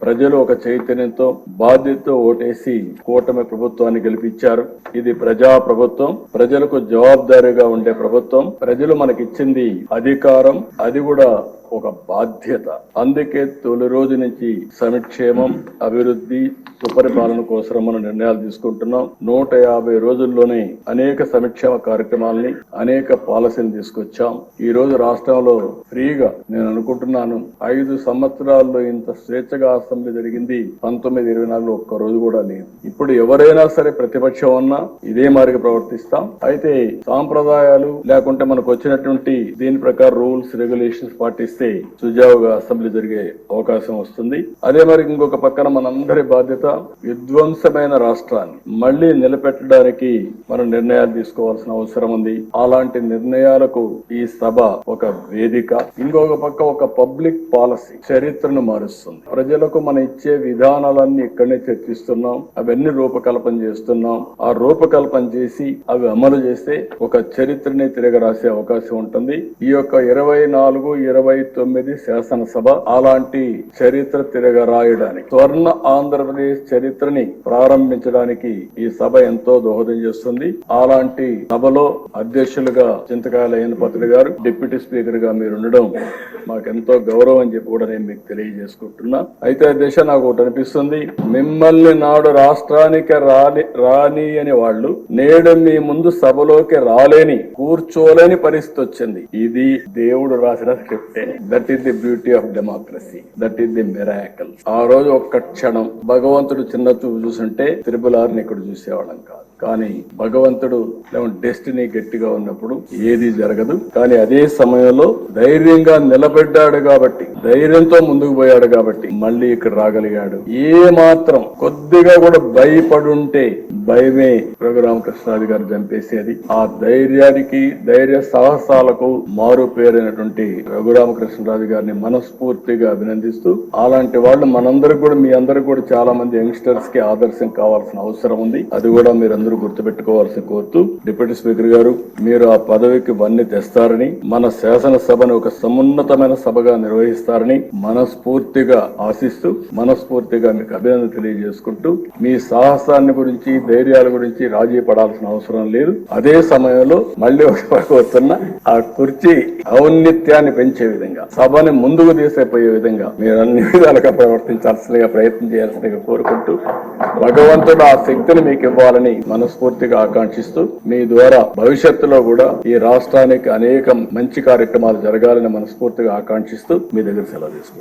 ప్రజలు ఒక చైతన్యంతో బాధ్యతతో ఓటేసి కూటమి ప్రభుత్వాన్ని గెలిపించారు. ఇది ప్రజా ప్రభుత్వం, ప్రజలకు జవాబుదారీగా ఉండే ప్రభుత్వం. ప్రజలు మనకిచ్చింది అధికారం, అది కూడా ఒక బాధ్యత. అందుకే తొలి రోజు నుంచి సంక్షేమం, అభివృద్ధి, సుపరిపాలన కోసం మనం నిర్ణయాలు తీసుకుంటున్నాం. 150 రోజుల్లోనే అనేక సంక్షేమ కార్యక్రమాలని, అనేక పాలసీలు తీసుకొచ్చాం. ఈ రోజు రాష్ట్రంలో ఫ్రీగా నేను అనుకుంటున్నాను 5 సంవత్సరాల్లో ఇంత స్వేచ్ఛగా అసెంబ్లీ జరిగింది 1924 ఒక్క రోజు కూడా లేదు. ఇప్పుడు ఎవరైనా సరే ప్రతిపక్షం ఉన్నా ఇదే మాదిరిగా ప్రవర్తిస్తాం. అయితే సాంప్రదాయాలు లేకుంటే మనకు వచ్చినటువంటి దీని ప్రకారం రూల్స్, రెగ్యులేషన్స్ పాటిస్తే సుజావుగా అసెంబ్లీ జరిగే అవకాశం వస్తుంది. అదే మరి ఇంకొక పక్కన మనందరి బాధ్యత విధ్వంసమైన రాష్ట్రాన్ని మళ్లీ నిలబెట్టడానికి మనం నిర్ణయాలు తీసుకోవాల్సిన అవసరం ఉంది. అలాంటి నిర్ణయాలకు ఈ సభ ఒక వేదిక. ఇంకొక పక్క ఒక పబ్లిక్ పాలసీ చరిత్రను మారుస్తుంది. ప్రజలకు మనం ఇచ్చే విధానాలన్నీ ఇక్కడనే చర్చిస్తున్నాం, అవన్నీ రూపకల్పన చేస్తున్నాం. ఆ రూపకల్పన చేసి అవి అమలు చేస్తే ఒక చరిత్రని తిరగ రాసే అవకాశం ఉంటుంది. ఈ యొక్క 24, 29 శాసనసభ అలాంటి చరిత్ర తిరగ రాయడానికి, స్వర్ణ ఆంధ్రప్రదేశ్ చరిత్రని ప్రారంభించడానికి ఈ సభ ఎంతో దోహదం చేస్తుంది. అలాంటి సభలో అధ్యక్షులుగా చింతకాయల అయ్యన్నపాత్రుడు గారు, డిప్యూటీ స్పీకర్ గా మీరు ఉండడం మాకెంతో గౌరవం అని చెప్పి కూడా నేను మీకు తెలియజేసుకుంటున్నా. అయితే అధ్యక్ష, నాకు ఒకటి అనిపిస్తుంది, మిమ్మల్ని నాడు రాష్ట్రానికి రాని అని వాళ్ళు నేడు మీ ముందు సభలోకి రాలేని, కూర్చోలేని పరిస్థితి వచ్చింది. ఇది దేవుడు రాసిన స్క్రిప్టే. That is the beauty of democracy, that is the miracle. ఆ రోజు ఒక్క క్షణం భగవంతుడు చిన్న చూపు చూసుంటే త్రిపులార్ని ఇక్కడ చూసేవాళ్ళం కాదు. కానీ భగవంతుడు డెస్టినీ గట్టిగా ఉన్నప్పుడు ఏది జరగదు. కానీ అదే సమయంలో ధైర్యంగా నిలబడ్డాడు కాబట్టి, ధైర్యంతో ముందుకు పోయాడు కాబట్టి మళ్ళీ ఇక్కడ రాగలిగాడు. ఏ మాత్రం కొద్దిగా కూడా భయపడుంటే భయమే రఘురామకృష్ణరాజు గారు చంపేసేది. ఆ ధైర్యానికి, ధైర్య సాహసాలకు మారు పేరైనటువంటి రఘురామకృష్ణరాజు గారిని మనస్ఫూర్తిగా అభినందిస్తూ, అలాంటి వాళ్ళు మనందరికి కూడా, మీ అందరికి కూడా చాలా మంది యంగ్స్టర్స్ కి ఆదర్శం కావాల్సిన అవసరం ఉంది. అది కూడా మీరందరూ గుర్తుపెట్టుకోవాల్సి కోరుతూ, డిప్యూటీ స్పీకర్ గారు మీరు ఆ పదవికి వన్నీ తెస్తారని, మన శాసనసభను ఒక సమున్నతమైన సభగా నిర్వహిస్తారని మనస్ఫూర్తిగా ఆశిస్తూ, మనస్ఫూర్తిగా మీకు అభినందన తెలియజేసుకుంటూ, మీ సాహసాన్ని గురించి, ధైర్యాల గురించి రాజీ పడాల్సిన అవసరం లేదు. అదే సమయంలో మళ్ళీ వస్తున్న ఆ కుర్చీ ఔన్నత్యాన్ని పెంచే విధంగా, సభని ముందుకు తీసుకుపోయే విధంగా మీరు అన్ని విధాలుగా ప్రవర్తించాల్సిందిగా, ప్రయత్నం చేయాల్సిందిగా కోరుకుంటూ, భగవంతుడు ఆ శక్తిని మీకు ఇవ్వాలని మనస్ఫూర్తిగా ఆకాంక్షిస్తూ, మీ ద్వారా భవిష్యత్తులో కూడా ఈ రాష్ట్రానికి అనేక మంచి కార్యక్రమాలు జరగాలని మనస్ఫూర్తిగా ఆకాంక్షిస్తూ మీ దగ్గర సెలవు తీసుకుంటాం.